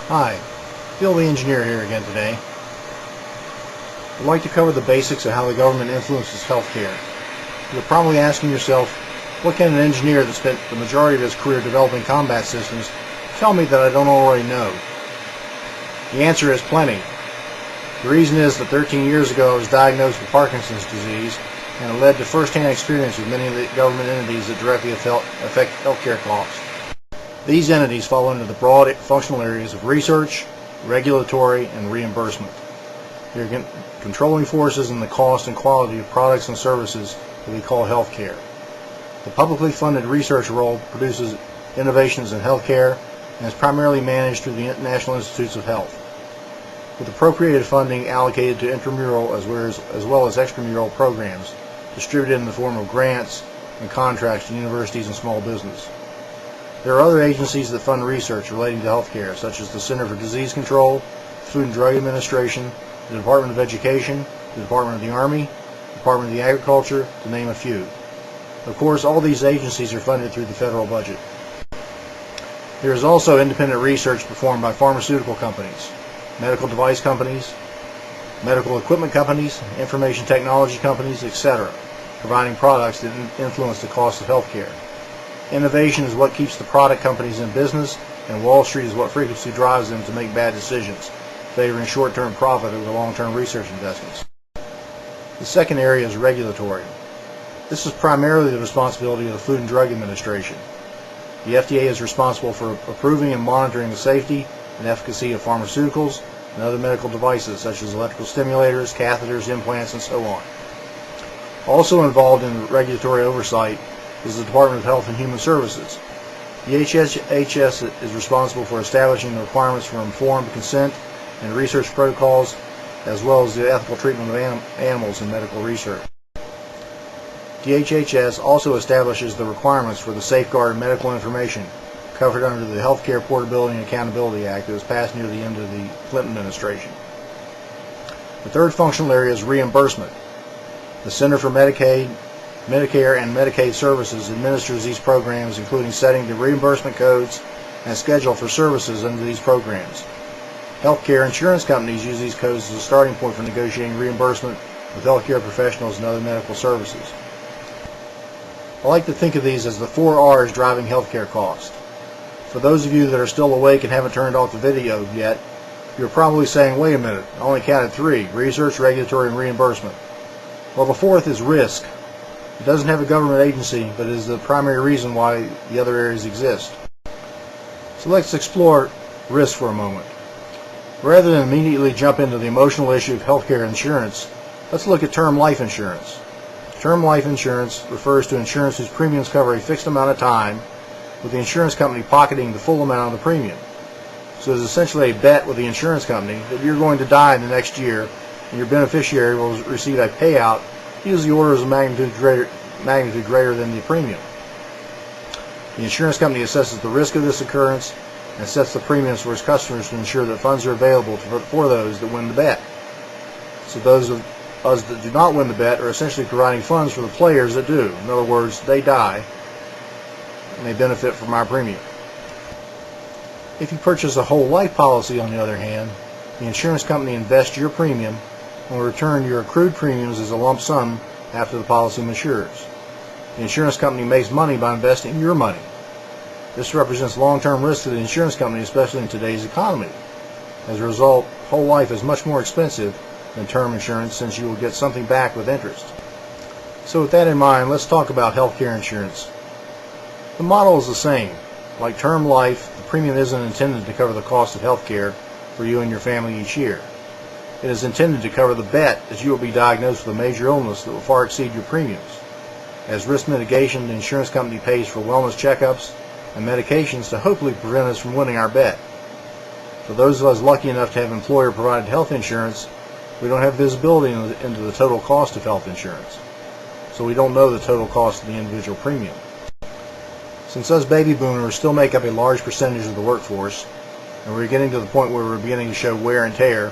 Hi, Phil the Engineer here again today. I'd like to cover the basics of how the government influences healthcare. You're probably asking yourself, what can an engineer that spent the majority of his career developing combat systems tell me that I don't already know? The answer is plenty. The reason is that 13 years ago I was diagnosed with Parkinson's disease, and it led to first-hand experience with many of the government entities that directly affect healthcare costs. These entities fall under the broad functional areas of research, regulatory, and reimbursement. They're controlling forces in the cost and quality of products and services that we call healthcare. The publicly funded research role produces innovations in healthcare and is primarily managed through the National Institutes of Health, with appropriated funding allocated to intramural as well as extramural programs distributed in the form of grants and contracts to universities and small business. There are other agencies that fund research relating to healthcare, such as the Center for Disease Control, the Food and Drug Administration, the Department of Education, the Department of the Army, the Department of the Agriculture, to name a few. Of course, all these agencies are funded through the federal budget. There is also independent research performed by pharmaceutical companies, medical device companies, medical equipment companies, information technology companies, etc., providing products that influence the cost of healthcare. Innovation is what keeps the product companies in business, and Wall Street is what frequently drives them to make bad decisions, favoring short-term profit over long-term research investments. The second area is regulatory. This is primarily the responsibility of the Food and Drug Administration. The FDA is responsible for approving and monitoring the safety and efficacy of pharmaceuticals and other medical devices such as electrical stimulators, catheters, implants, and so on. Also involved in regulatory oversight is the Department of Health and Human Services. The HHS is responsible for establishing the requirements for informed consent and research protocols, as well as the ethical treatment of animals in medical research. DHHS also establishes the requirements for the safeguard of medical information covered under the Healthcare Portability and Accountability Act that was passed near the end of the Clinton administration. The third functional area is reimbursement. The Center for Medicare and Medicaid Services administers these programs, including setting the reimbursement codes and schedule for services under these programs. Healthcare insurance companies use these codes as a starting point for negotiating reimbursement with healthcare professionals and other medical services. I like to think of these as the 4 R's driving healthcare costs. For those of you that are still awake and haven't turned off the video yet, you're probably saying, wait a minute, I only counted 3, research, regulatory, and reimbursement. Well, the fourth is risk. It doesn't have a government agency, but is the primary reason why the other areas exist. So let's explore risk for a moment. Rather than immediately jump into the emotional issue of healthcare insurance, let's look at term life insurance. Term life insurance refers to insurance whose premiums cover a fixed amount of time, with the insurance company pocketing the full amount of the premium. So it's essentially a bet with the insurance company that you're going to die in the next year, and your beneficiary will receive a payout usually orders of magnitude greater than the premium. The insurance company assesses the risk of this occurrence and sets the premiums for its customers to ensure that funds are available for those that win the bet. So those of us that do not win the bet are essentially providing funds for the players that do. In other words, they die and they benefit from our premium. If you purchase a whole life policy, on the other hand, the insurance company invests your premium and will return your accrued premiums as a lump sum after the policy matures. The insurance company makes money by investing your money. This represents long-term risk to the insurance company, especially in today's economy. As a result, whole life is much more expensive than term insurance, since you will get something back with interest. So with that in mind, let's talk about healthcare insurance. The model is the same. Like term life, the premium isn't intended to cover the cost of healthcare for you and your family each year. It is intended to cover the bet that you will be diagnosed with a major illness that will far exceed your premiums. As risk mitigation, the insurance company pays for wellness checkups and medications to hopefully prevent us from winning our bet. For those of us lucky enough to have employer-provided health insurance, we don't have visibility into the total cost of health insurance, so we don't know the total cost of the individual premium. Since us baby boomers still make up a large percentage of the workforce, and we're getting to the point where we're beginning to show wear and tear,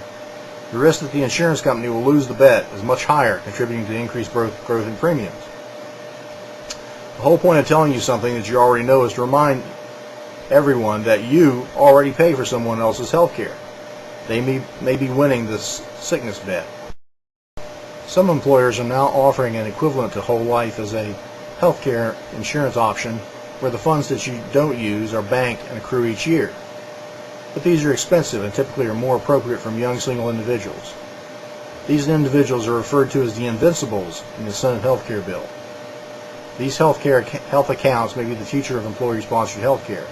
the risk that the insurance company will lose the bet is much higher, contributing to the increased growth in premiums. The whole point of telling you something that you already know is to remind everyone that you already pay for someone else's health care. They may be winning this sickness bet. Some employers are now offering an equivalent to whole life as a health care insurance option where the funds that you don't use are banked and accrue each year. But these are expensive and typically are more appropriate from young single individuals. These individuals are referred to as the invincibles in the Senate health care bill. These health accounts may be the future of employee-sponsored health care.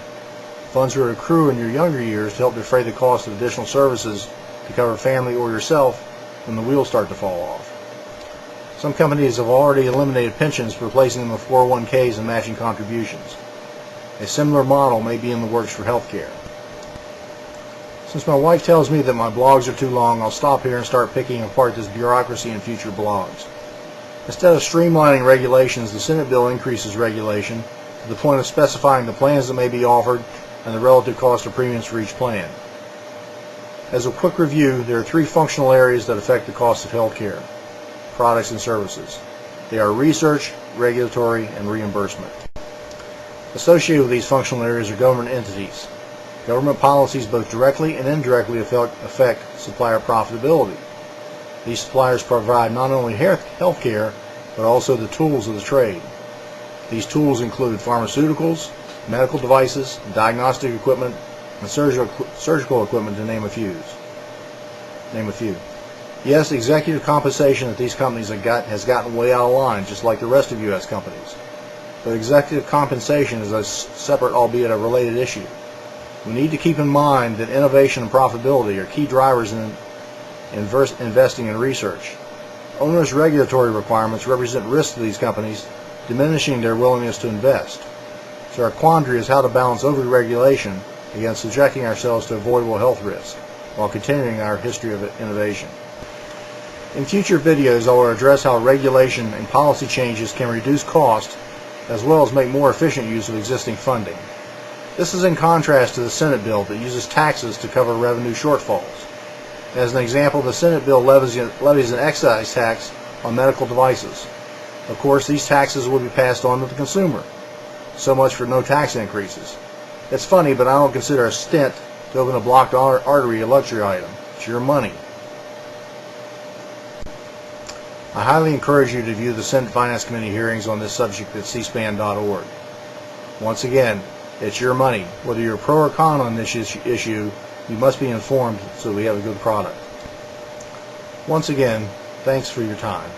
Funds will accrue in your younger years to help defray the cost of additional services to cover family or yourself when the wheels start to fall off. Some companies have already eliminated pensions, replacing them with 401ks and matching contributions. A similar model may be in the works for health care. Since my wife tells me that my blogs are too long, I'll stop here and start picking apart this bureaucracy in future blogs. Instead of streamlining regulations, the Senate bill increases regulation to the point of specifying the plans that may be offered and the relative cost of premiums for each plan. As a quick review, there are three functional areas that affect the cost of health care, products and services. They are research, regulatory, and reimbursement. Associated with these functional areas are government entities. Government policies both directly and indirectly affect supplier profitability. These suppliers provide not only health care, but also the tools of the trade. These tools include pharmaceuticals, medical devices, diagnostic equipment, and surgical equipment, to name a few. Yes, executive compensation at these companies has gotten way out of line, just like the rest of U.S. companies. But executive compensation is a separate, albeit a related issue. We need to keep in mind that innovation and profitability are key drivers in investing in research. Onerous regulatory requirements represent risks to these companies, diminishing their willingness to invest. So our quandary is how to balance over-regulation against subjecting ourselves to avoidable health risks, while continuing our history of innovation. In future videos, I will address how regulation and policy changes can reduce cost, as well as make more efficient use of existing funding. This is in contrast to the Senate bill that uses taxes to cover revenue shortfalls. As an example, the Senate bill levies an excise tax on medical devices. Of course, these taxes will be passed on to the consumer. So much for no tax increases. It's funny, but I don't consider a stent to open a blocked artery a luxury item. It's your money. I highly encourage you to view the Senate Finance Committee hearings on this subject at cspan.org. Once again, it's your money. Whether you're pro or con on this issue, you must be informed so we have a good product. Once again, thanks for your time.